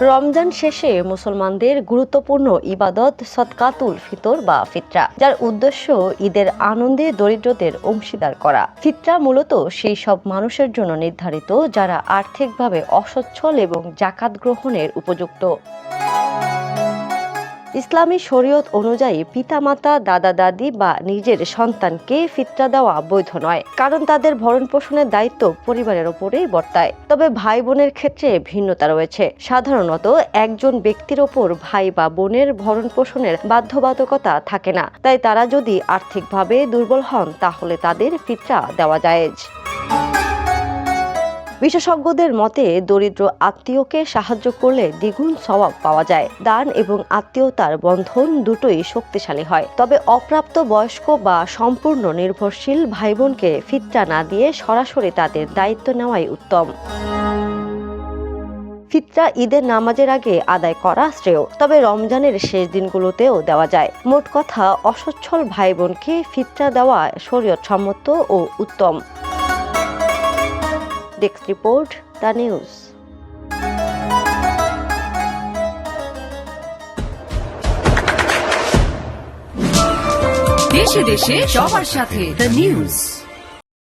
রমজান শেষে মুসলমানদের গুরুত্বপূর্ণ ইবাদত সদকাতুল ফিতর বা ফিতরা, যার উদ্দেশ্য ঈদের আনন্দে দরিদ্রদের অংশীদার করা। ফিতরা মূলত সেই সব মানুষের জন্য নির্ধারিত যারা আর্থিকভাবে অসচ্ছল এবং যাকাত গ্রহণের উপযুক্ত। ইসলামী শরীয়ত অনুযায়ী পিতামাতা, দাদা দাদি বা নিজের সন্তানকে ফিতরা দেওয়া বৈধ নয়, কারণ তাদের ভরণ পোষণের দায়িত্ব পরিবারের ওপরেই বর্তায়। তবে ভাই বোনের ক্ষেত্রে ভিন্নতা রয়েছে। সাধারণত একজন ব্যক্তির ওপর ভাই বা বোনের ভরণ পোষণের বাধ্যবাধকতা থাকে না, তাই তারা যদি আর্থিকভাবে দুর্বল হন তাহলে তাদের ফিতরা দেওয়া জায়েজ। বিশেষজ্ঞদের মতে দরিদ্র আত্মীয়কে সাহায্য করলে দ্বিগুণ সওয়াব পাওয়া যায়। দান এবং আত্মীয়তার বন্ধন দুটোই শক্তিশালী হয়। তবে অপ্রাপ্ত বয়স্ক বা সম্পূর্ণ নির্ভরশীল ভাই বোনকে ফিতরা না দিয়ে সরাসরি তাদের দায়িত্ব নেওয়াই উত্তম। ফিতরা ঈদের নামাজের আগে আদায় করা শ্রেয়, তবে রমজানের শেষ দিনগুলোতেও দেওয়া যায়। মোট কথা, অসচ্ছল ভাই বোনকে ফিতরা দেওয়া শরীয়ত সম্মত ও উত্তম। Desk report, the news. দেশে দেশে সবার সাথে, দ্য নিউজ।